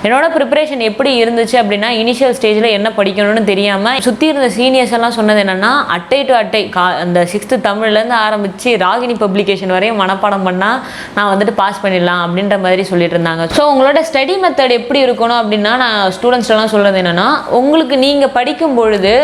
என்னோட ப்ரிப்பரேஷன் எப்படி இருந்துச்சு அப்படின்னா, இனிஷியல் ஸ்டேஜில் என்ன படிக்கணும்னு தெரியாமல் சுற்றி இருந்த சீனியர்ஸ் எல்லாம் சொன்னது என்னென்னா, அட்டை டு அட்டை அந்த 6th தமிழ்லேருந்து ஆரம்பித்து ராகினி பப்ளிகேஷன் வரையும் மனப்பாடம் பண்ணால் நான் வந்துட்டு பாஸ் பண்ணிடலாம் அப்படின்ற மாதிரி சொல்லிட்டு இருந்தாங்க. ஸோ உங்களோட ஸ்டடி மெத்தட் எப்படி இருக்கணும் அப்படின்னா, நான் ஸ்டூடெண்ட்ஸ்லாம் சொல்கிறது என்னென்னா, உங்களுக்கு நீங்கள் படிக்கும் பொழுது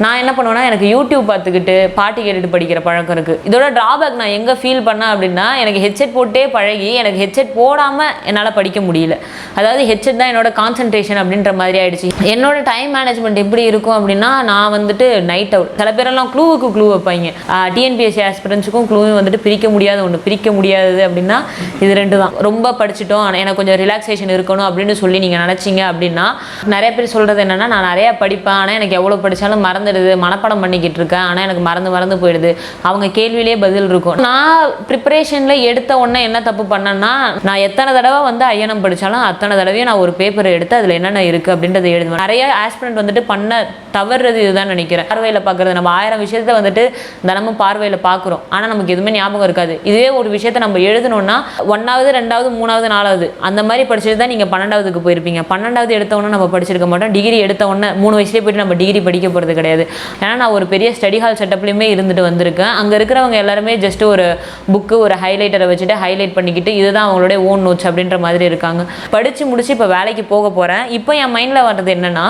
நான் என்ன பண்ணுவேன்னா, எனக்கு யூடியூப் பார்த்துக்கிட்டு பாட்டு கேட்டுட்டு படிக்கிற பழக்கம் இருக்குது. இதோட ட்ராபேக் நான் எங்கே ஃபீல் பண்ணேன் அப்படின்னா, எனக்கு ஹெட்செட் போட்டே பழகி எனக்கு ஹெட்செட் போடாமல் என்னால் படிக்க முடியல. அதாவது ஹெட்செட் தான் என்னோட கான்சன்ட்ரேஷன் அப்படின்ற மாதிரி ஆயிடுச்சு. என்னோட டைம் மேனேஜ்மெண்ட் எப்படி இருக்கும் அப்படின்னா, நான் வந்துட்டு நைட் அவுட். சில பேரெல்லாம் க்ளூவுக்கு க்ளூ வைப்பாங்க. டிஎன்பிஎஸ்சி ஆஸ்பிரன்ஸுக்கும் க்ளூவும் வந்துட்டு பிரிக்க முடியாத ஒன்று. பிரிக்க முடியாதது அப்படின்னா இது 2 தான். ரொம்ப படிச்சுட்டோம், எனக்கு கொஞ்சம் ரிலாக்ஸேஷன் இருக்கணும் அப்படின்னு சொல்லி நீங்கள் நினச்சிங்க அப்படின்னா, நிறைய பேர் சொல்கிறது என்னென்னா, நான் நிறையா படிப்பேன், ஆனால் எனக்கு எவ்வளோ படித்தாலும் மறந்துடுது, மனப்பாடம் பண்ணிக்கிட்டு இருக்கேன், ஆனால் எனக்கு மறந்து போயிடுது. அவங்க கேள்வியிலே பதில் இருக்கும். நான் ப்ரிப்பரேஷனில் எடுத்த உடனே என்ன தப்பு பண்ணேன்னா, நான் எத்தனை தடவை வந்து ஐஎன்எம் படித்தாலும் அத்தனை தடவையும் நான் ஒரு பேப்பரை எடுத்து அதில் என்னென்ன இருக்குது அப்படின்றத எழுதுவேன். நிறைய ஆஸ்பிரண்ட் வந்துட்டு பண்ண தவறுறது இதுதான் நினைக்கிறேன். பார்வையில் பார்க்குறது, நம்ம 1000 விஷயத்தை வந்துட்டு தினமும் பார்வையில் பார்க்குறோம், ஆனால் நமக்கு எதுவுமே ஞாபகம் இருக்காது. இதே ஒரு விஷயத்தை நம்ம எழுதணும்னா 1வது 2வது 3வது 4வது அந்த மாதிரி படிச்சுட்டு தான் நீங்கள் 12வதுக்கு போயிருப்பீங்க. 12வது எடுத்தவொன்னே நம்ம படிச்சிருக்க மாட்டோம். டிகிரி எடுத்தவொன்னே 3 வயசுலேயே போய்ட்டு நம்ம டிகிரி படிக்க போகிறது கிடையாது. ஏன்னா நான் ஒரு பெரிய ஸ்டடி ஹால் செட்டப்லையுமே இருந்துட்டு வந்திருக்கேன். அங்கே இருக்கிறவங்க எல்லாருமே ஜஸ்ட் ஒரு புக்கு, ஒரு ஹைலைட்டரை வச்சுட்டு ஹைலைட் பண்ணிக்கிட்டு இதுதான் அவங்களுடைய ஓன் நோட்ஸ் அப்படின்ற மாதிரி இருக்காங்க. படித்து முடிச்சு இப்போ வேலைக்கு போக போகிறேன். இப்போ என் மைண்டில் வர்றது என்னென்னா,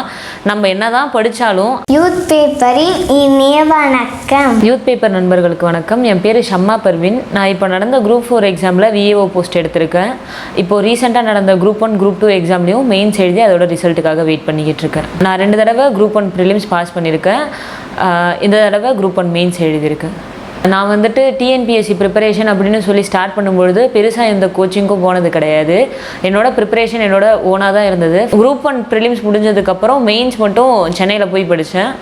நம்ம என்ன தான் படித்தாலும் யூத் பேப்பரின் இனிய வணக்கம். யூத் பேப்பர் நண்பர்களுக்கு வணக்கம். என் பேர் ஷம்மா பர்வின். நான் இப்போ நடந்த குரூப் 4 எக்ஸாமில் VAO போஸ்ட் எடுத்திருக்கேன். இப்போது ரீசெண்டாக நடந்த குரூப் 1 குரூப் 2 எக்ஸாம்லேயும் மெயின்ஸ் எழுதி அதோட ரிசல்ட்டுக்காக வெயிட் பண்ணிக்கிட்டு இருக்கேன். நான் 2 தடவை குரூப் 1 ப்ரிலிம்ஸ் பாஸ் பண்ணியிருக்கேன். இந்த தடவை குரூப் 1 மெயின்ஸ் எழுதியிருக்கேன். நான் வந்துட்டு TNPSC ப்ரிப்பரேஷன் அப்படின்னு சொல்லி ஸ்டார்ட் பண்ணும்பொழுது பெருசாக எந்த கோச்சிங்க்கும் போனது கிடையாது. என்னோட ப்ரிப்பரேஷன் என்னோட ஓனாக தான் இருந்தது. குரூப் 1 ப்ரிலிம்ஸ் முடிஞ்சதுக்கப்புறம் மெயின்ஸ் மட்டும் சென்னையில் போய் படித்தேன்.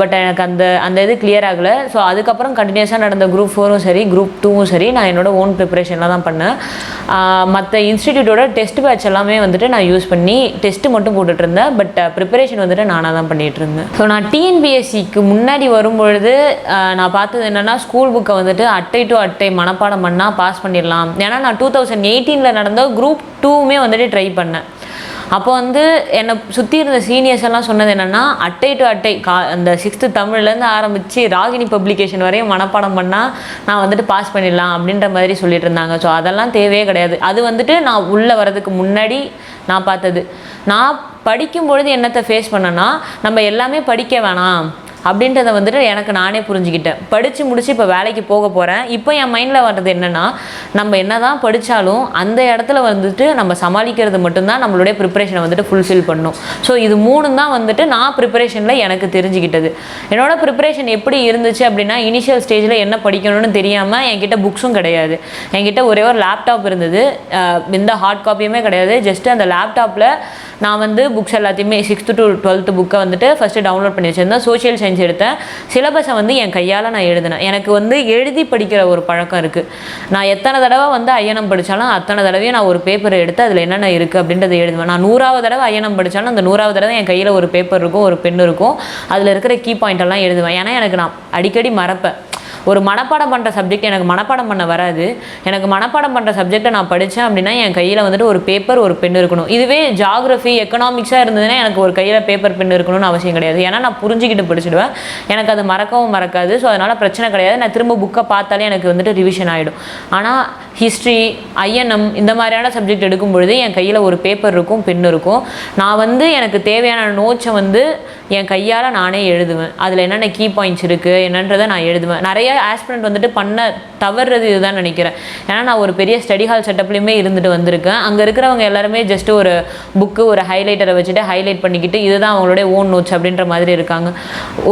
பட் எனக்கு அந்த இது கிளியர் ஆகலை. ஸோ அதுக்கப்புறம் கண்டினியூஸாக நடந்த குரூப் 4ம் சரி குரூப் 2ம் சரி நான் என்னோட ஓன் ப்ரிப்பரேஷனில் தான் பண்ணேன். மற்ற இன்ஸ்டிடியூட்டோட டெஸ்ட் பேட்ச் எல்லாமே வந்துட்டு நான் யூஸ் பண்ணி டெஸ்ட்டு மட்டும் போட்டுட்டு இருந்தேன். பட் ப்ரிப்பரேஷன் வந்துட்டு நானாக தான் பண்ணிகிட்டு இருந்தேன். ஸோ நான் TNPSCக்கு முன்னாடி வரும்பொழுது நான் பார்த்தது என்னென்னா, ஸ்கூல் புக்கை வந்துட்டு அட்டை டு அட்டை மனப்பாடம் பண்ணால் பாஸ் பண்ணிடலாம். ஏன்னா நான் 2018 நடந்த குரூப் 2மே வந்துட்டு ட்ரை பண்ணேன். அப்போ வந்து என்னை சுற்றி இருந்த சீனியர்ஸ் எல்லாம் சொன்னது என்னென்னா, அட்டை டு அட்டை அந்த 6th தமிழ்லேருந்து ஆரம்பித்து ராகினி பப்ளிகேஷன் வரையும் மனப்பாடம் பண்ணால் நான் வந்துட்டு பாஸ் பண்ணிடலாம் அப்படின்ற மாதிரி சொல்லிட்டு இருந்தாங்க. ஸோ அதெல்லாம் தேவையே கிடையாது. அது வந்துட்டு நான் உள்ளே வரதுக்கு முன்னாடி நான் பார்த்தது. நான் படிக்கும்பொழுது என்னத்தை ஃபேஸ் பண்ணேன்னா, நம்ம எல்லாமே படிக்க வேணாம் அப்படின்றத வந்துட்டு எனக்கு நானே புரிஞ்சுக்கிட்டேன். படித்து முடிச்சு இப்போ வேலைக்கு போக போகிறேன். இப்போ என் மைண்டில் வர்றது என்னென்னா, நம்ம என்ன தான் படித்தாலும் அந்த இடத்துல வந்துட்டு நம்ம சமாளிக்கிறது மட்டும்தான் நம்மளுடைய ப்ரிப்பரேஷனை வந்துட்டு ஃபுல்ஃபில் பண்ணும். ஸோ இது 3 தான் வந்துட்டு நான் ப்ரிப்பரேஷனில் எனக்கு தெரிஞ்சுக்கிட்டது. என்னோடய ப்ரிப்பரேஷன் எப்படி இருந்துச்சு அப்படின்னா, இனிஷியல் ஸ்டேஜில் என்ன படிக்கணும்னு தெரியாமல் என்கிட்ட புக்ஸும் கிடையாது. என்கிட்ட ஒரே ஒரு லேப்டாப் இருந்தது. எந்த ஹார்ட் காப்பியுமே கிடையாது. ஜஸ்ட்டு அந்த லேப்டாப்பில் நான் வந்து புக்ஸ் எல்லாத்தையுமே 6th to 12th புக்கை வந்துட்டு ஃபஸ்ட்டு டவுன்லோட் பண்ணி வச்சுருந்தேன். சோஷியல் சயின்ஸ் எடுத்தேன். சிலபஸை வந்து என் கையால் நான் எழுதினேன். எனக்கு வந்து எழுதி படிக்கிற ஒரு பழக்கம் இருக்குது. நான் எத்தனை தடவை வந்து ஐஎன்எம் படித்தாலும் அத்தனை தடவையும் நான் ஒரு பேப்பரை எடுத்து அதில் என்னென்ன இருக்குது அப்படின்றத எழுதுவேன். நான் 100வது தடவை ஐஎன்எம் படித்தாலும் அந்த 100வது தடவை என் கையில் ஒரு பேப்பர் இருக்கும், ஒரு பென் இருக்கும். அதில் இருக்கிற கீ பாயிண்ட் எல்லாம் எழுதுவேன். ஏன்னா எனக்கு நான் அடிக்கடி மறப்பேன். ஒரு மனப்பாடம் பண்ணுற சப்ஜெக்ட் எனக்கு மனப்பாடம் பண்ண வராது. எனக்கு மனப்பாடம் பண்ணுற சப்ஜெக்டை நான் படித்தேன் அப்படின்னா என் கையில் வந்துட்டு ஒரு பேப்பர், ஒரு பென் இருக்கணும். இதுவே ஜாகிரஃபி, எக்கனாமிக்ஸாக இருந்ததுன்னா எனக்கு ஒரு கையில் பேப்பர், பென் இருக்கணும்னு அவசியம் கிடையாது. ஏன்னா நான் புரிஞ்சுக்கிட்டு படிச்சுடுவேன். எனக்கு அது மறக்கவும் மறக்காது. ஸோ அதனால் பிரச்சனை கிடையாது. நான் திரும்ப புக்கை பார்த்தாலே எனக்கு வந்துட்டு ரிவிஷன் ஆகிடும். ஆனால் ஹிஸ்ட்ரி, ஐஎன்எம் இந்த மாதிரியான சப்ஜெக்ட் எடுக்கும் பொழுது என் கையில் ஒரு பேப்பர் இருக்கும், பென் இருக்கும். நான் வந்து எனக்கு தேவையான நோட்ஸை வந்து என் கையால் நானே எழுதுவேன். அதில் என்னென்ன கீ பாயிண்ட்ஸ் இருக்குது என்னன்றதை நான் எழுதுவேன். நிறைய ஆஸ்பிரண்ட் வந்துட்டு பண்ண தவறுறது இதுதான் நினைக்கிறேன். ஏன்னா நான் ஒரு பெரிய ஸ்டடி ஹால் செட்டப்லையுமே இருந்துட்டு வந்திருக்கேன். அங்கே இருக்கிறவங்க எல்லாருமே ஜஸ்ட் ஒரு புக்கு, ஒரு ஹைலைட்டரை வச்சுட்டு ஹைலைட் பண்ணிக்கிட்டு இதுதான் அவங்களுடைய ஓன் நோட்ஸ் அப்படின்ற மாதிரி இருக்காங்க.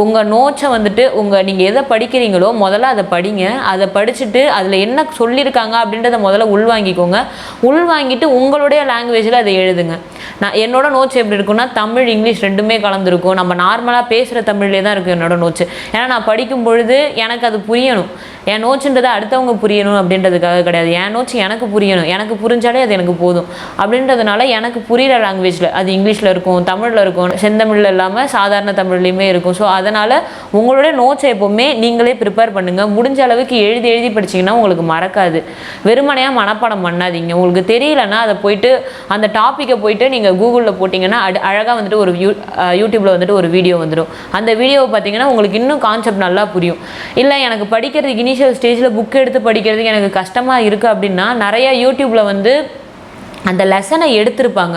உங்கள் நோட்ஸை வந்துட்டு நீங்கள் எதை படிக்கிறீங்களோ முதல்ல அதை படிங்க. அதை படிச்சுட்டு அதில் என்ன சொல்லியிருக்காங்க அப்படின்றத முதல்ல உள்வாங்கிக்கோங்க. உள்வாங்கிட்டு உங்களுடைய லாங்குவேஜில் அதை எழுதுங்க. நான் என்னோட நோட்ஸ் எப்படி இருக்குன்னா, தமிழ், இங்கிலீஷ் 2மே கலந்துருக்கும். நம்ம நார்மலாக பேசுகிற தமிழ்லேயே தான் இருக்கும் என்னோட நோட்ஸ். ஏன்னா நான் படிக்கும் பொழுது எனக்கு அது புரியணும். என் நோட்ஸுன்றதை அடுத்தவங்க புரியணும் அப்படின்றதுக்காக கிடையாது. என் நோட்ஸ் எனக்கு புரியணும். எனக்கு புரிஞ்சாலே அது எனக்கு போதும். அப்படின்றதுனால எனக்கு புரிகிற லாங்குவேஜில், அது இங்கிலீஷில் இருக்கும், தமிழில் இருக்கும், செந்தமிழில் இல்லாமல் சாதாரண தமிழ்லையுமே இருக்கும். ஸோ அதனால் உங்களுடைய நோட்ஸை எப்போவுமே நீங்களே ப்ரிப்பேர் பண்ணுங்கள். முடிஞ்ச அளவுக்கு எழுதி படிச்சிங்கன்னா உங்களுக்கு மறக்காது. வெறுமனையாக மனப்பாடம் பண்ணாதீங்க. உங்களுக்கு தெரியலன்னா அதை போயிட்டு அந்த டாப்பிக்கை போயிட்டு நீங்கள் கூகுளில் போட்டிங்கன்னா அழகாக வந்துட்டு ஒரு யூடியூப்பில் வந்துட்டு ஒரு வீடியோ வந்துடும். அந்த வீடியோவை பார்த்தீங்கன்னா உங்களுக்கு இன்னும் கான்செப்ட் நல்லா புரியும். இல்லை எனக்கு படிக்கிறதுக்கு இனிஷியல் ஸ்டேஜில் புக் எடுத்து படிக்கிறதுக்கு எனக்கு கஷ்டமாக இருக்குது அப்படின்னா நிறையா யூடியூப்பில் வந்து அந்த லெசனை எடுத்திருப்பாங்க.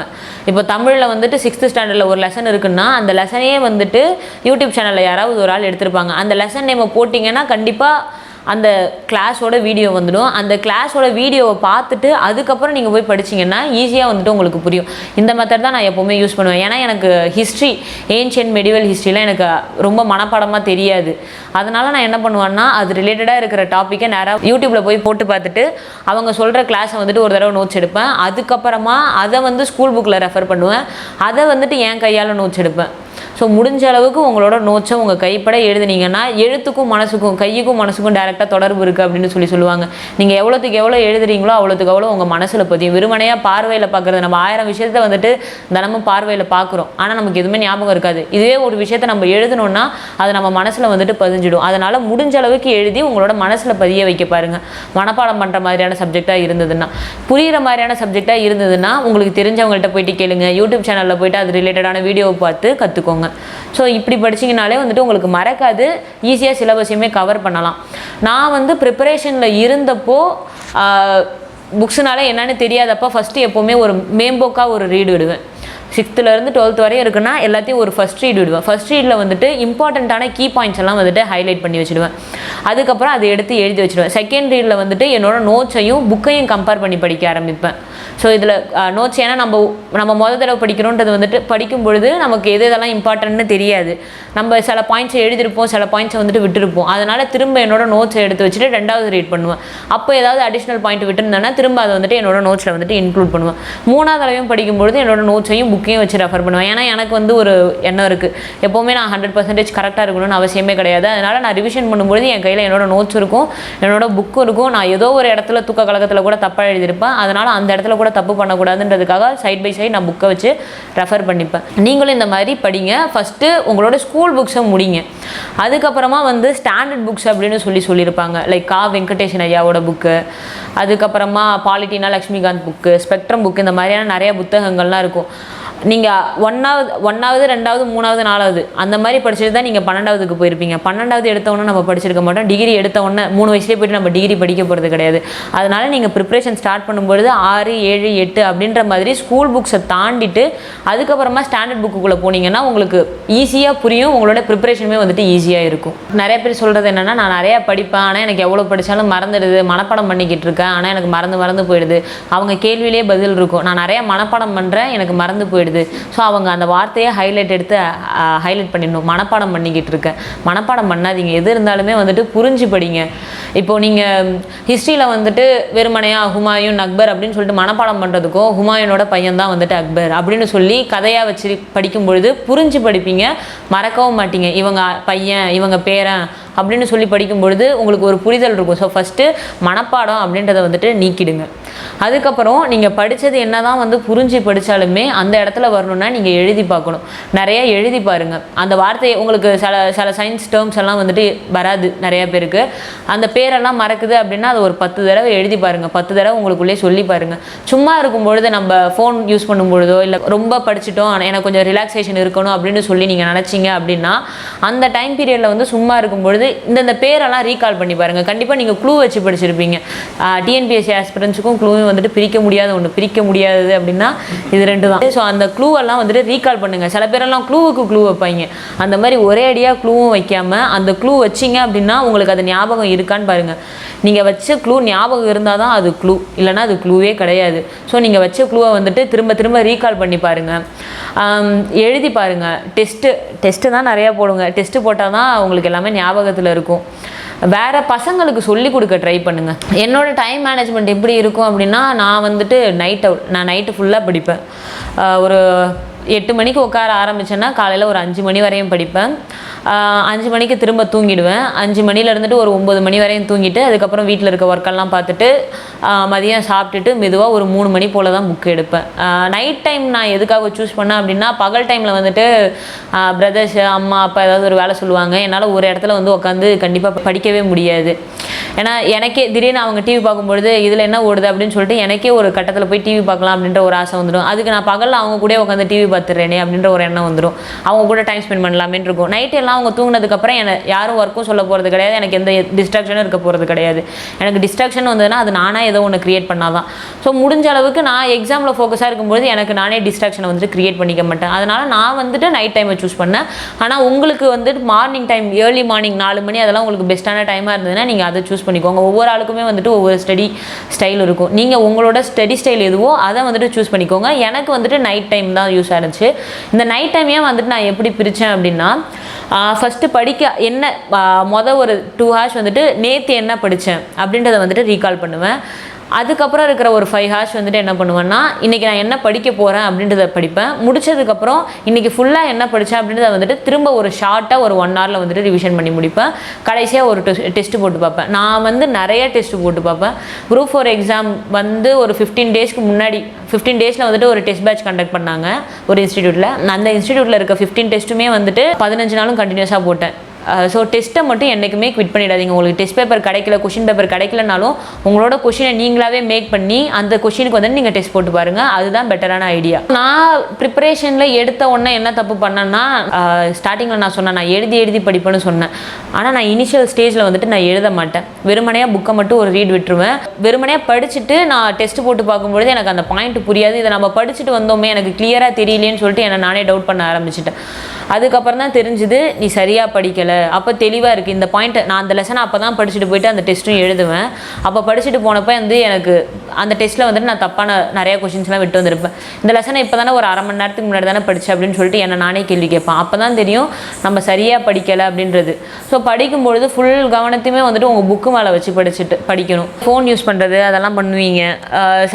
இப்போ தமிழில் வந்துட்டு 6th ஸ்டாண்டர்டில் ஒரு லெசன் இருக்குன்னா அந்த லெசனையே வந்துட்டு யூடியூப் சேனலில் யாராவது ஒரு ஆள் எடுத்திருப்பாங்க. அந்த லெசன் நேமை போட்டிங்கன்னா கண்டிப்பாக அந்த கிளாஸோட வீடியோ வந்துடும். அந்த கிளாஸோட வீடியோவை பார்த்துட்டு அதுக்கப்புறம் நீங்கள் போய் படிச்சிங்கன்னா ஈஸியாக வந்துட்டு உங்களுக்கு புரியும். இந்த மெத்தட் தான் நான் எப்போவுமே யூஸ் பண்ணுவேன். ஏன்னா எனக்கு ஹிஸ்ட்ரி, ஏன்ஷியன்ட் மெடிவல் ஹிஸ்ட்ரிலாம் எனக்கு ரொம்ப மனப்பாடமாக தெரியாது. அதனால் நான் என்ன பண்ணுவேன்னா அது ரிலேட்டடாக இருக்கிற டாப்பிக்கை நேராக யூடியூப்பில் போய் போட்டு பார்த்துட்டு அவங்க சொல்கிற கிளாஸை வந்துட்டு ஒரு தடவை நோட்ஸ் எடுப்பேன். அதுக்கப்புறமா அதை வந்து ஸ்கூல் புக்கில் ரெஃபர் பண்ணுவேன். அதை வந்துட்டு என் கையால் நோட்ஸ் எடுப்பேன். ஸோ முடிஞ்ச அளவுக்கு உங்களோட நோட்ஸை உங்கள் கைப்பட எழுதுனீங்கன்னா எழுத்துக்கும் மனசுக்கும் கையுக்கும் மனசுக்கும் டேரெக்டாக தொடர்பு இருக்குது அப்படின்னு சொல்லுவாங்க. நீங்கள் எவ்வளோத்துக்கு எவ்வளோ எழுதுறீங்களோ அவ்வளோத்துக்கு எவ்வளோ உங்கள் மனசில் பதியும். வெறுமனையாக பார்வையில் பார்க்குறது, நம்ம 1000 விஷயத்தை வந்துட்டு தினமும் பார்வையில் பார்க்குறோம், ஆனால் நமக்கு எதுவுமே ஞாபகம் இருக்காது. இதுவே ஒரு விஷயத்தை நம்ம எழுதணும்னா அது நம்ம மனசில் வந்துட்டு பதிஞ்சிடும். அதனால் முடிஞ்ச அளவுக்கு எழுதி உங்களோட மனசில் பதிய வைக்க பாருங்கள். மனப்பாடம் பண்ணுற மாதிரியான சப்ஜெக்டாக இருந்ததுன்னா, புரிகிற மாதிரியான சப்ஜெக்டாக இருந்ததுன்னா உங்களுக்கு தெரிஞ்சவங்கள்ட்ட போயிட்டு கேளுங்க. யூடியூப் சேனலில் போய்ட்டு அது ரிலேட்டடான வீடியோவை பார்த்து கற்றுக்கோங்க. ஸோ இப்படி படிச்சிங்கனாலே வந்துட்டு உங்களுக்கு மறக்காது, ஈஸியாக சிலபஸையுமே கவர் பண்ணலாம். நான் வந்து ப்ரிப்பரேஷனில் இருந்தப்போ புக்ஸுனால என்னென்னு தெரியாதப்போ ஃபஸ்ட்டு எப்போவுமே ஒரு மேம்போக்காக ஒரு ரீடு விடுவேன். 6th-லேருந்து 12th வரையும் இருக்குன்னா எல்லாத்தையும் ஒரு ஃபஸ்ட் ரீட் விடுவேன். ஃபஸ்ட் ரீடில் வந்துட்டு இம்பார்ட்டண்ட்டான கீ பாயிண்ட்ஸ் எல்லாம் வந்துட்டு ஹைலைட் பண்ணி வச்சுடுவேன். அதுக்கப்புறம் அதை எடுத்து எழுதி வச்சுடுவேன். செகண்ட் ரீடில் வந்துட்டு என்னோட நோட்ஸையும் புக்கையும் கம்பேர் பண்ணி படிக்க ஆரம்பிப்பேன். ஸோ இதில் நோட்ஸ் ஏன்னா நம்ம முதல் தடவை படிக்கிறோன்றது வந்துட்டு படிக்கும் பொழுது நமக்கு எதெல்லாம் இம்பார்ட்டன்ட்னு தெரியாது. நம்ம சில பாயிண்ட்ஸை எழுதியிருப்போம், சில பாயிண்ட்ஸை வந்துட்டு விட்டுருப்போம். அதனால் திரும்ப என்னோட நோட்ஸை எடுத்து வச்சுட்டு 2வது ரீட் பண்ணுவேன். அப்போ ஏதாவது அடிஷ்னல் பாயிண்ட் விட்டுருந்தேன்னா திரும்ப அதை வந்துட்டு என்னோட நோட்ஸில் வந்துட்டு இன்க்ளூட் பண்ணுவேன். 3வது தடவையும் படிக்கும்பொழுது என்னோட நோட்ஸையும் புக்கையும் வச்சு ரெஃபர் பண்ணுவேன். ஏன்னா எனக்கு வந்து ஒரு எண்ணம் இருக்குது, எப்போவுமே நான் 100% கரெக்டாக இருக்கணும்னு அவசியமே கிடையாது. அதனால் நான் ரிவிஷன் பண்ணும்பொழுது என் கையில் என்னோட நோட்ஸ் இருக்கும், என்னோட புக்கும் இருக்கும். நான் ஏதோ ஒரு இடத்துல தூக்க கழகத்தில் கூட தப்பாக எழுதியிருப்பேன். அதனால் அந்த இடத்துல கூட தப்பு பண்ணக்கூடாதுன்றதுக்காக சைட் பை சைட் நான் புக்கை வச்சு ரெஃபர் பண்ணிப்பேன். நீங்களும் இந்த மாதிரி படிங்க. ஃபஸ்ட்டு உங்களோட ஸ்கூல் புக்ஸை முடிங்க. அதுக்கப்புறமா வந்து ஸ்டாண்டர்ட் புக்ஸ் அப்படின்னு சொல்லியிருப்பாங்க. லைக் கா வெங்கடேஷன் ஐயாவோட புக்கு, அதுக்கப்புறமா பாலிட்டினா லக்ஷ்மிகாந்த் புக்கு, ஸ்பெக்ட்ரம் புக்கு, இந்த மாதிரியான நிறைய புத்தகங்கள்லாம் இருக்கும். நீங்கள் 1வது 2வது 3வது 4வது அந்த மாதிரி படிச்சுட்டு தான் நீங்கள் 12வதுக்கு போயிருப்பீங்க. 12வது எடுத்தவொன்னே நம்ம படிச்சிருக்க மாட்டோம். டிகிரி எடுத்தவொன்னே 3 வயசுலேயே போய்ட்டு நம்ம டிகிரி படிக்க போகிறது கிடையாது. அதனால் நீங்கள் ப்ரிப்ரேஷன் ஸ்டார்ட் பண்ணும்பொழுது 6, 7, 8 அப்படின்ற மாதிரி ஸ்கூல் புக்ஸை தாண்டிட்டு அதுக்கப்புறமா ஸ்டாண்டர்ட் புக்குள்ளே போனீங்கன்னா உங்களுக்கு ஈஸியாக புரியும். உங்களோட ப்ரிப்ரேஷனுமே வந்துட்டு ஈஸியாக இருக்கும். நிறைய பேர் சொல்கிறது என்னென்னா, நான் நிறையா படிப்பேன், ஆனால் எனக்கு எவ்வளோ படித்தாலும் மறந்துடுது, மனப்பாடம் பண்ணிக்கிட்டு இருக்கேன், ஆனால் எனக்கு மறந்து போயிடுது. அவங்க கேள்வியிலே பதில் இருக்கும், நான் நிறையா மனப்பாடம் பண்ணுறேன், எனக்கு மறந்து போயிடுது. ஸோ அவங்க அந்த வார்த்தையை ஹைலைட் பண்ணிடணும். மனப்பாடம் பண்ணிக்கிட்டு இருக்கேன், மனப்பாடம் பண்ணாதீங்க. எது இருந்தாலுமே வந்துட்டு புரிஞ்சு படிங்க. இப்போது நீங்கள் ஹிஸ்ட்ரியில் வந்துட்டு வெறுமனையாக ஹுமாயூன் அக்பர் அப்படின்னு சொல்லிட்டு மனப்பாடம் பண்ணுறதுக்கும் ஹுமாயூனோட பையன் தான் வந்துட்டு அக்பர் அப்படின்னு சொல்லி கதையாக வச்சு படிக்கும் பொழுது புரிஞ்சு படிப்பீங்க, மறக்கவும் மாட்டீங்க. இவங்க பையன், இவங்க பேரன் அப்படின்னு சொல்லி படிக்கும் பொழுது உங்களுக்கு ஒரு புரிதல் இருக்கும். ஸோ ஃபஸ்ட்டு மனப்பாடம் அப்படின்றத வந்துட்டு நீக்கிடுங்க. அதுக்கப்புறம் நீங்கள் படித்தது என்ன தான் வந்து புரிஞ்சு படித்தாலுமே அந்த இடத்துல வரணுன்னா நீங்கள் எழுதி பார்க்கணும். நிறையா எழுதி பாருங்கள். அந்த வார்த்தையை உங்களுக்கு சில சயின்ஸ் டேர்ம்ஸ் எல்லாம் வந்துட்டு வராது நிறைய பேருக்கு. அந்த பேரெல்லாம் மறக்குது அப்படின்னா அது ஒரு 10 தடவை எழுதி பாருங்கள். 10 தடவை உங்களுக்குள்ளே சொல்லி பாருங்கள். சும்மா இருக்கும்பொழுது நம்ம ஃபோன் யூஸ் பண்ணும்பொழுதோ இல்லை ரொம்ப படிச்சுட்டோம் எனக்கு கொஞ்சம் ரிலாக்ஸேஷன் இருக்கணும் அப்படின்னு சொல்லி நீங்கள் நினச்சிங்க அப்படின்னா அந்த டைம் பீரியடில் வந்து சும்மா இருக்கும்பொழுது இந்த பேரெல்லாம் ரீகால் பண்ணி பாருங்கள். கண்டிப்பாக நீங்கள் க்ளூ வச்சு படிச்சிருப்பீங்க. டிஎன்பிஎஸ்சி ஆஸ்பிரன்ஸுக்கும் க்ளூவும் வந்துட்டு பிரிக்க முடியாதது அப்படின்னா இது 2 தான். ஸோ அந்த க்ளூவெல்லாம் வந்துட்டு ரீகால் பண்ணுங்கள். சில பேரெல்லாம் க்ளூவுக்கு க்ளூ வைப்பாங்க. அந்த மாதிரி ஒரே அடியாக க்ளூவும் வைக்காமல் அந்த க்ளூ வச்சிங்க அப்படின்னா உங்களுக்கு அது ஞாபகம் இருக்கான்னு பாருங்கள். நீங்கள் வச்ச க்ளூ ஞாபகம் இருந்தால் தான் அது க்ளூ, இல்லைனா அது க்ளூவே கிடையாது. ஸோ நீங்கள் வச்ச க்ளூவை வந்துட்டு திரும்ப ரீகால் பண்ணி பாருங்கள், எழுதி பாருங்கள். டெஸ்ட்டு தான் நிறையா போடுங்க. டெஸ்ட்டு போட்டால் தான் உங்களுக்கு எல்லாமே ஞாபகத்தில் இருக்கும். வேறு பசங்களுக்கு சொல்லி கொடுக்க ட்ரை பண்ணுங்கள். என்னோடய டைம் மேனேஜ்மெண்ட் எப்படி இருக்கும் அப்படின்னா, நான் வந்துட்டு நைட்டு ஃபுல்லாக படிப்பேன். ஒரு 8 மணிக்கு உட்கார ஆரம்பித்தேன்னா காலையில் ஒரு 5 மணி வரையும் படிப்பேன். 5 மணிக்கு திரும்ப தூங்கிடுவேன். 5 மணியில் இருந்துட்டு ஒரு 9 மணி வரையும் தூங்கிட்டு அதுக்கப்புறம் வீட்டில் இருக்க ஒர்க்கெல்லாம் பார்த்துட்டு மதியம் சாப்பிட்டுட்டு மெதுவாக ஒரு 3 மணி போல் தான் புக் எடுப்பேன். நைட் டைம் நான் எதுக்காக சூஸ் பண்ணேன் அப்படின்னா, பகல் டைமில் வந்துட்டு பிரதர்ஸ், அம்மா, அப்பா ஏதாவது ஒரு வேலை சொல்லுவாங்க. என்னால் ஒரு இடத்துல வந்து உட்காந்து கண்டிப்பாக படிக்கவே முடியாது. ஏன்னா எனக்கே திடீர்னு அவங்க டிவி பார்க்கும்பொழுது இதில் என்ன ஓடுது அப்படின்னு சொல்லிட்டு எனக்கே ஒரு கட்டத்தில் போய் டிவி பார்க்கலாம் அப்படின்ற ஒரு ஆசை வந்துடும். அதுக்கு நான் பகலில் அவங்க கூட உட்காந்து டிவி பார்த்துடுறேனே அப்படின்ற ஒரு எண்ணம் வந்துடும். அவங்க கூட டைம் ஸ்பெண்ட் பண்ணலாமேன்னு இருக்கும். நைட்டு எல்லாம் அவங்க தூங்கினதுக்கப்புறம் யாரும் ஒர்க்கும் சொல்ல போகிறது கிடையாது, எனக்கு எந்த டிஸ்ட்ராக்ஷனும் இருக்க போகிறது கிடையாது. எனக்கு டிஸ்ட்ராக்ஷன் வந்ததுன்னா அது நானாக ஏதோ ஒன்று க்ரியேட் பண்ணாதான். ஸோ முடிஞ்ச அளவுக்கு நான் எக்ஸாமில் ஃபோக்கஸாக இருக்கும்போது எனக்கு நானே டிஸ்ட்ராக்ஷனை வந்துட்டு க்ரியேட் பண்ணிக்க மாட்டேன். அதனால் நான் வந்துட்டு நைட் டைமை சூஸ் பண்ணேன். ஆனால் உங்களுக்கு வந்துட்டு மார்னிங் டைம், ஏர்லி மார்னிங் 4 மணி அதெல்லாம் உங்களுக்கு பெஸ்ட்டான டைமாக இருந்ததுன்னா நீங்கள் அதை சூஸ் பண்ணிக்கோங்க. ஒவ்வொரு ஆளுக்குமே வந்துட்டு ஒவ்வொரு ஸ்டடி ஸ்டைல் இருக்கும். நீங்கள் உங்களோட ஸ்டடி ஸ்டைல் எதுவோ அதை வந்துட்டு சூஸ் பண்ணிக்கோங்க. எனக்கு வந்துட்டு நைட் டைம் தான் யூஸ் ஆகிடுச்சு. இந்த நைட் டைமே வந்துட்டு நான் எப்படி பிரித்தேன் அப்படின்னா, ஃபஸ்ட்டு படிக்க என்ன ஒரு 2 ஹார்ஸ் வந்துட்டு நேற்று என்ன படித்தேன் அப்படின்றத வந்துட்டு ரீகால் பண்ணுவேன். அதுக்கப்புறம் இருக்கிற ஒரு 5 ஹார்ஸ் வந்துட்டு என்ன பண்ணுவேன்னா, இன்றைக்கி நான் என்ன படிக்க போகிறேன் அப்படின்றத படிப்பேன். முடிச்சதுக்கப்புறம் இன்றைக்கி ஃபுல்லாக என்ன படித்தேன் அப்படின்றத வந்துட்டு திரும்ப ஒரு ஷார்ட்டாக ஒரு 1 ஹவரில் வந்துட்டு ரிவிஷன் பண்ணி முடிப்பேன். கடைசியாக ஒரு டெஸ்ட்டு போட்டு பார்ப்பேன். நான் வந்து நிறைய டெஸ்ட்டு போட்டு பார்ப்பேன். குரூப் 4 எக்ஸாம் வந்து ஒரு 15 டேஸ்க்கு முன்னாடி 15 டேஸில் வந்துட்டு ஒரு டெஸ்ட் பேட்ச் கண்டக்ட் பண்ணாங்க ஒரு இன்ஸ்டிடியூட்டில். அந்த இன்ஸ்டிடியூட்டில் இருக்க 15 டெஸ்ட்டுமே வந்துட்டு 15 நாளும் கண்டினியூஸாக போட்டேன். ஸோ டெஸ்ட்டை மட்டும் என்றைக்குமே குவிட் பண்ணிடாதீங்க. உங்களுக்கு டெஸ்ட் பேப்பர் கிடைக்கல, கொஷின் பேப்பர் கிடைக்கலனாலும் உங்களோட கொஷினை நீங்களாவே மேக் பண்ணி அந்த கொஷினுக்கு வந்து நீங்கள் டெஸ்ட் போட்டு பாருங்கள். அதுதான் பெட்டரான ஐடியா. நான் ப்ரிப்பரேஷனில் எடுத்த உடனே என்ன தப்பு பண்ணேன்னா, ஸ்டார்டிங்கில் நான் சொன்னேன் நான் எழுதி படிப்பேன்னு சொன்னேன். ஆனால் நான் இனிஷியல் ஸ்டேஜில் வந்துட்டு நான் எழுத மாட்டேன். வெறுமனையாக புக்கை மட்டும் ஒரு ரீட் விட்டுருவேன். வெறுமனையாக படிச்சுட்டு நான் டெஸ்ட் போட்டு பார்க்கும்பொழுது எனக்கு அந்த பாயிண்ட் புரியாது. இதை நம்ம படிச்சுட்டு வந்தோமே, எனக்கு கிளியராக தெரியலேன்னு சொல்லிட்டு என்னை நானே டவுட் பண்ண ஆரம்பிச்சிட்டேன். அதுக்கப்புறம் தான் தெரிஞ்சுது நீ சரியாக படிக்கலை. அப்போ தெளிவாக இருக்குது இந்த பாயிண்ட். நான் அந்த லெசனை அப்போ தான் படிச்சுட்டு போயிட்டு அந்த டெஸ்ட்டும் எழுதுவேன். அப்போ படிச்சுட்டு போனப்போ வந்து எனக்கு அந்த டெஸ்ட்டில் வந்துட்டு நான் தப்பான நிறையா கொஷின்ஸ்லாம் விட்டு வந்திருப்பேன். இந்த லெசனை இப்போ தானே ஒரு 1/2 மணி நேரத்துக்கு முன்னாடி தானே படித்தேன் அப்படின்னு சொல்லிட்டு என்னை நானே கேள்வி கேட்பேன். அப்போ தான் தெரியும் நம்ம சரியாக படிக்கலை அப்படின்றது. ஸோ படிக்கும்பொழுது ஃபுல் கவனத்தையுமே வந்துட்டு உங்கள் புக்கு மேலே வச்சு படிக்கணும். ஃபோன் யூஸ் பண்ணுறது அதெல்லாம் பண்ணுவீங்க.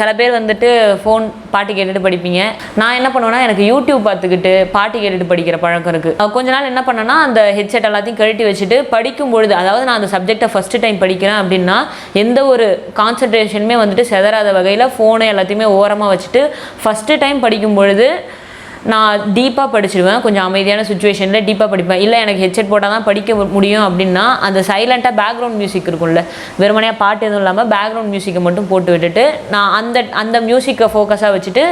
சில பேர் வந்துட்டு ஃபோன் பாட்டு கேட்டுட்டு படிப்பீங்க. நான் என்ன பண்ணுவேன்னா, எனக்கு யூடியூப் பார்த்துக்கிட்டு பாட்டு கேட்டுட்டு படிக்கிற பழக்கம் இருக்குது. கொஞ்ச நாள் என்ன பண்ணேன்னா, அந்த ஹெட்செட் எல்லாத்தையும் கழட்டி வச்சுட்டு படிக்கும்பொழுது, அதாவது நான் அந்த சப்ஜெக்டை ஃபஸ்ட்டு டைம் படிக்கிறேன் அப்படின்னா எந்த ஒரு கான்சன்ட்ரேஷனுமே வந்துட்டு செதறாத வகையில் ஃபோனை எல்லாத்தையுமே ஓரமாக வச்சுட்டு ஃபஸ்ட்டு டைம் படிக்கும்பொழுது நான் டீப்பாக படிச்சிடுவேன். கொஞ்சம் அமைதியான சுச்சுவேஷனில் டீப்பாக படிப்பேன். இல்லை எனக்கு ஹெட்செட் போட்டால் தான் படிக்க முடியும் அப்படின்னா அந்த சைலண்ட்டாக பேக்ரவுண்ட் மியூசிக் இருக்கும்ல, வெறுமனையாக பாட்டு எதுவும் இல்லாமல் பேக்ரவுண்ட் மியூசிக்கை மட்டும் போட்டு விட்டுட்டு நான் அந்த மியூசிக்கை ஃபோக்கஸாக வச்சுட்டு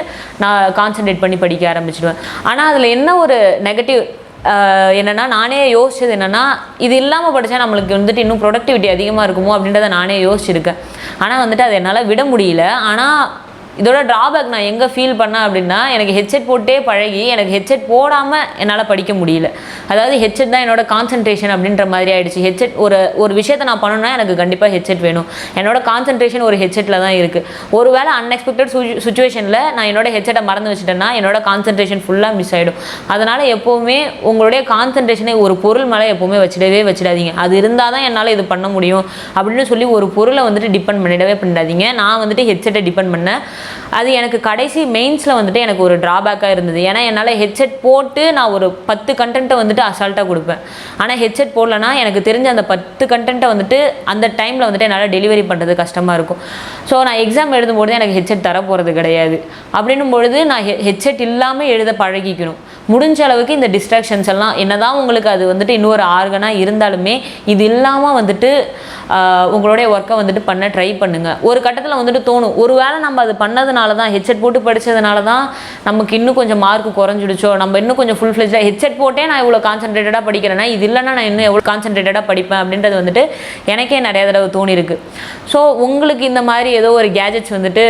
நான் கான்சன்ட்ரேட் பண்ணி படிக்க ஆரம்பிச்சிடுவேன். ஆனால் அதில் என்ன ஒரு நெகட்டிவ் என்னென்னா, நானே யோசிச்சது என்னென்னா, இது இல்லாமல் படித்தா நம்மளுக்கு வந்துட்டு இன்னும் ப்ரொடக்டிவிட்டி அதிகமாக இருக்குமோ அப்படின்றத நானே யோசிச்சிருக்கேன். ஆனால் வந்துட்டு அதை என்னால் விட முடியல. ஆனால் இதோட ட்ராபேக் நான் எங்கே ஃபீல் பண்ணேன் அப்படின்னா, எனக்கு ஹெட்செட் போட்டே பழகி எனக்கு ஹெட்செட் போடாமல் என்னால் படிக்க முடியல. அதாவது ஹெட்செட் தான் என்னோட கான்சன்ட்ரேஷன் அப்படின்ற மாதிரி ஆகிடுச்சு. ஹெட்செட் ஒரு விஷயத்தை நான் பண்ணணும்னா எனக்கு கண்டிப்பாக ஹெட்செட் வேணும். என்னோட கான்சன்ட்ரேஷன் ஒரு ஹெட்செட்டில் தான் இருக்குது. ஒரு வேளை அன்எக்ஸ்பெக்டட் சுச்சுவேஷனில் நான் என்னோட ஹெட்செட்டை மறந்து வச்சுட்டேன்னா என்னோட கான்சன்ட்ரேஷன் ஃபுல்லாக மிஸ் ஆகிடும். அதனால் எப்போவுமே உங்களுடைய கான்சன்ட்ரேஷனை ஒரு பொருள் மேலே எப்போவுமே வச்சிடாதீங்க. அது இருந்தால் தான் என்னால் இது பண்ண முடியும் அப்படின்னு சொல்லி ஒரு பொருளை வந்துட்டு டிபெண்ட் பண்ணிடாதீங்க. நான் வந்துட்டு ஹெட்செட்டை டிபெண்ட் பண்ணேன். அது எனக்கு கடைசி மெயின்ஸில் வந்துட்டு எனக்கு ஒரு ட்ராபேக்காக இருந்தது. ஏன்னா என்னால் ஹெட்செட் போட்டு நான் ஒரு 10 கண்டென்ட்டை வந்துட்டு அசால்ட்டாக கொடுப்பேன். ஆனால் ஹெட்செட் போடலன்னா எனக்கு தெரிஞ்ச அந்த 10 கண்டென்ட்டை வந்துட்டு அந்த டைமில் வந்துட்டு என்னால் டெலிவரி பண்ணுறது கஷ்டமாக இருக்கும். ஸோ நான் எக்ஸாம் எழுதும்போது எனக்கு ஹெட்செட் தர போகிறது கிடையாது. அப்படின்னும் பொழுது நான் ஹெட்செட் இல்லாமல் எழுத பழகிக்கணும். முடிஞ்ச அளவுக்கு இந்த டிஸ்ட்ராக்ஷன்ஸ் எல்லாம் என்னதான் உங்களுக்கு அது வந்துட்டு இன்னொரு ஆர்கனாக இருந்தாலுமே இது இல்லாமல் வந்துட்டு உங்களுடைய ஒர்க்கை வந்துட்டு பண்ண ட்ரை பண்ணுங்கள். ஒரு கட்டத்தில் வந்துட்டு தோணும், ஒரு வேளை நம்ம அது பண்ணதுனால தான், ஹெட்செட் போட்டு படித்ததுனால தான் நமக்கு இன்னும் கொஞ்சம் மார்க் குறைஞ்சிடுச்சோ, நம்ம இன்னும் கொஞ்சம் ஃபுல் ஃப்ளெஜ்டாக ஹெட்செட் போட்டே நான் இவ்வளோ கான்சன்ட்ரேட்டடாக படிக்கிறேன்னா இது இல்லைன்னா நான் இன்னும் எவ்வளோ கான்சன்ட்ரேட்டடாக படிப்பேன் அப்படின்றது வந்துட்டு எனக்கே நிறைய தடவை தோணிருக்கு. ஸோ உங்களுக்கு இந்த மாதிரி ஏதோ ஒரு கேஜெட்ஸ் வந்துட்டு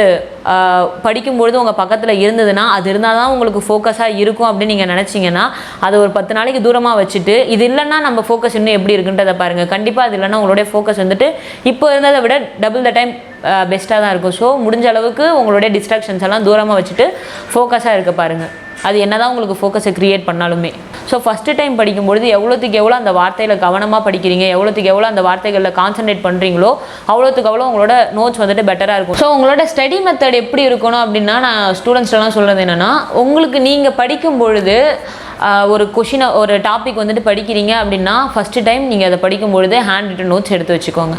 படிக்கும்பொழுது உங்கள் பக்கத்தில் இருந்ததுன்னா, அது இருந்தால் தான் உங்களுக்கு ஃபோக்கஸாக இருக்கும் அப்படின்னு நீங்கள் நினச்சிங்கன்னா அது ஒரு 10 நாளைக்கு தூரமாக வச்சுட்டு இது இல்லைன்னா நம்ம ஃபோக்கஸ் இன்னும் எப்படி இருக்குன்றதை பாருங்கள். கண்டிப்பாக அது இல்லைன்னா உங்களுடைய ஃபோக்கஸ் வந்துட்டு இப்போ இருந்ததை விட டபுள் த டைம் பெஸ்ட்டாக தான் இருக்கும். ஸோ முடிஞ்ச அளவுக்கு உங்களுடைய டிஸ்ட்ராக்ஷன்ஸ் எல்லாம் தூரமாக வச்சுட்டு ஃபோக்கஸாக இருக்க பாருங்கள். அது என்ன தான் உங்களுக்கு ஃபோக்கஸை க்ரியேட் பண்ணாலுமே. ஸோ ஃபஸ்ட்டு டைம் படிக்கும்பொழுது எவ்வளோத்துக்கு எவ்வளோ அந்த வார்த்தையில் கவனமாக படிக்கிறீங்க, எவ்வளோத்துக்கு எவ்வளோ அந்த வார்த்தைகளில் கான்சன்ட்ரேட் பண்ணுறீங்களோ அவ்வளோத்துக்கு அவ்வளோ உங்களோட நோட்ஸ் வந்துட்டு பெட்டராக இருக்கும். ஸோ உங்களோட ஸ்டடி மெத்தட் எப்படி இருக்கணும் அப்படின்னா, நான் ஸ்டூடெண்ட்ஸ்லாம் சொல்கிறது என்னென்னா, உங்களுக்கு நீங்கள் படிக்கும் பொழுது ஒரு கொஷினை ஒரு டாபிக் வந்துட்டு படிக்கிறீங்க அப்படின்னா ஃபஸ்ட்டு டைம் நீங்கள் அதை படிக்கும்பொழுது ஹேண்ட் ரிட்டன் நோட்ஸ் எடுத்து வச்சுக்கோங்க.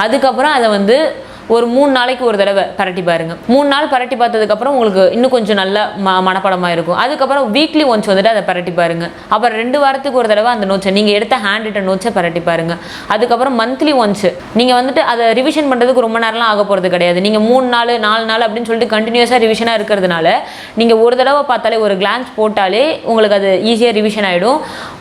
அதுக்கப்புறம் அதை வந்து ஒரு 3 நாளைக்கு ஒரு தடவை பரட்டி பாருங்கள். 3 நாள் பரட்டி பார்த்ததுக்கப்புறம் உங்களுக்கு இன்னும் கொஞ்சம் நல்ல மனப்பாடமாக இருக்கும். அதுக்கப்புறம் வீக்லி ஒன்ஸ் வந்துட்டு அதை பரட்டி பாருங்கள். அப்புறம் 2 வாரத்துக்கு ஒரு தடவை அந்த நோட்ஸை நீங்கள் எடுத்த ஹேண்ட் ரிட்டன் நோட்ஸை பரட்டி பாருங்கள். அதுக்கப்புறம் மந்த்லி ஒன்ஸ் நீங்கள் வந்துட்டு அதை ரிவிஷன் பண்ணுறதுக்கு ரொம்ப நேரம்லாம் ஆக போகிறது கிடையாது. நீங்கள் 3 நாள் 4 நாள் அப்படின்னு சொல்லிட்டு கண்டினியூஸாக ரிவிஷனாக இருக்கிறதுனால நீங்கள் ஒரு தடவை பார்த்தாலே ஒரு கிளான்ஸ் போட்டாலே உங்களுக்கு அது ஈஸியாக ரிவிஷன் ஆகிடும்.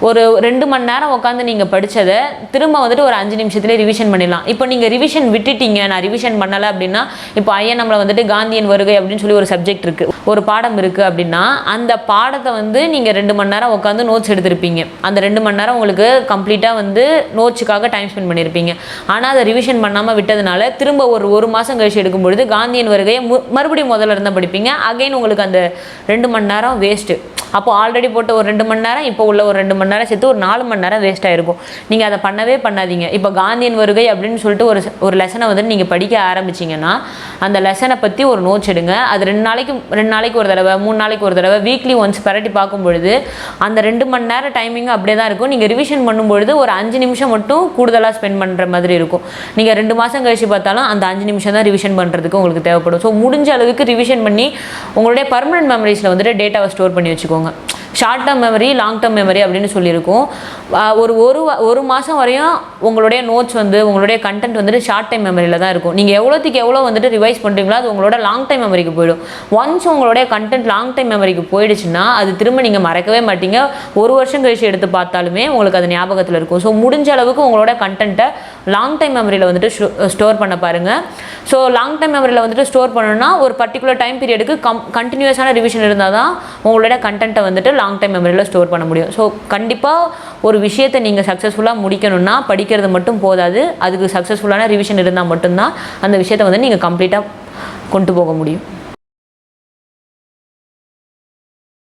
ஒரு 2 மணி நேரம் உட்காந்து நீங்கள் படித்ததை திரும்ப வந்துட்டு ஒரு 5 நிமிஷத்துலேயே ரிவிஷன் பண்ணிடலாம். இப்போ நீங்கள் ரிவிஷன் விட்டுட்டீங்க, நான் ரிவிஷன் பண்ணலை அப்படின்னா, இப்போ ஐஎன்எம்ல வந்துட்டு காந்தியன் வருகை அப்படின்னு சொல்லி ஒரு சப்ஜெக்ட் இருக்குது, ஒரு பாடம் இருக்குது அப்படின்னா அந்த பாடத்தை வந்து நீங்கள் 2 மணி நேரம் உட்காந்து நோட்ஸ் எடுத்திருப்பீங்க. அந்த 2 மணி நேரம் உங்களுக்கு கம்ப்ளீட்டாக வந்து நோட்ஸுக்காக டைம் ஸ்பெண்ட் பண்ணியிருப்பீங்க. ஆனால் அதை ரிவிஷன் பண்ணாமல் விட்டதுனால திரும்ப ஒரு மாதம் கழிச்சு எடுக்கும்பொழுது காந்தியன் வருகையை மறுபடியும் முதல்ல இருந்தால் படிப்பீங்க. அகைன் உங்களுக்கு அந்த 2 மணி நேரம் வேஸ்ட்டு. அப்போ ஆல்ரெடி போட்ட ஒரு 2 மணி நேரம், இப்போ உள்ள ஒரு 2 மணி நேரம் சேர்த்து ஒரு 4 மணி நேரம் வேஸ்ட் ஆகிருக்கும். நீங்கள் அதை பண்ணவே பண்ணாதீங்க. இப்போ காந்தியன் வருகை அப்படின்னு சொல்லிட்டு ஒரு லெசனை வந்து நீங்கள் படிக்க ஆரம்பிச்சிங்கன்னா அந்த லெசனை பற்றி ஒரு நோட்ஸ் எடுங்க. அது 2 நாளைக்கு ஒரு தடவை, 3 நாளைக்கு ஒரு தடவை, வீக்லி ஒன்ஸ் பரட்டி பார்க்கும்பொழுது அந்த 2 மணி நேரம் டைமிங் அப்படியே தான் இருக்கும். நீங்கள் ரிவிஷன் பண்ணும்பொழுது ஒரு 5 நிமிஷம் மட்டும் கூடுதலாக ஸ்பெண்ட் பண்ணுற மாதிரி இருக்கும். நீங்கள் 2 மாதம் கழிச்சு பார்த்தாலும் அந்த 5 நிமிஷம் தான் ரிவிஷன் பண்ணுறதுக்கு உங்களுக்கு தேவைப்படும். ஸோ முடிஞ்ச அளவுக்கு ரிவிஷன் பண்ணி உங்களுடைய பர்மனன்ட் மெமரிஸில் வந்துட்டு டேட்டாவை ஸ்டோர் பண்ணி வச்சுக்கோங்க. Short term memory, long term memory அப்படின்னு சொல்லியிருக்கோம். ஒரு மாதம் வரையும் உங்களுடைய நோட்ஸ் வந்து உங்களுடைய கண்டென்ட் வந்துட்டு ஷார்ட் டைம் மெமரியில் தான் இருக்கும். நீங்கள் எவ்வளோ வந்துட்டு ரிவைஸ் பண்ணுறீங்களோ அது உங்களோட லாங் டைம் மெமரிக்கு போயிடும். ஒன்ஸ் உங்களுடைய கண்டென்ட் லாங் டைம் மெமரிக்கு போயிடுச்சுன்னா அது திரும்ப நீங்கள் மறக்கவே மாட்டீங்க. 1 வருஷம் கழிச்சு எடுத்து பார்த்தாலுமே உங்களுக்கு அது ஞாபகத்தில் இருக்கும். ஸோ முடிஞ்ச அளவுக்கு உங்களோட கண்டென்ட்டை லாங் டைம் மெமரியில் வந்துட்டு ஸ்டோர் பண்ண பாருங்கள். ஸோ லாங் டைம் மெமரியில் வந்துட்டு ஸ்டோர் பண்ணணும்னா ஒரு பர்டிகுலர் டைம் பீரியடுக்கு கண்டினியூஸான ரிவிஷன் இருந்தால் தான் உங்களோட கண்டென்ட்டை வந்துட்டு லாங் டைம் மெமரியில் ஸ்டோர் பண்ண முடியும். ஸோ கண்டிப்பாக ஒரு விஷயத்தை நீங்கள் சக்ஸஸ்ஃபுல்லாக முடிக்கணும்னா படிக்கிறது மட்டும் போதாது, அதுக்கு சக்ஸஸ்ஃபுல்லான ரிவிஷன் இருந்தால் மட்டும்தான் அந்த விஷயத்தை வந்து நீங்கள் கம்ப்ளீட்டாக கொண்டு போக முடியும்.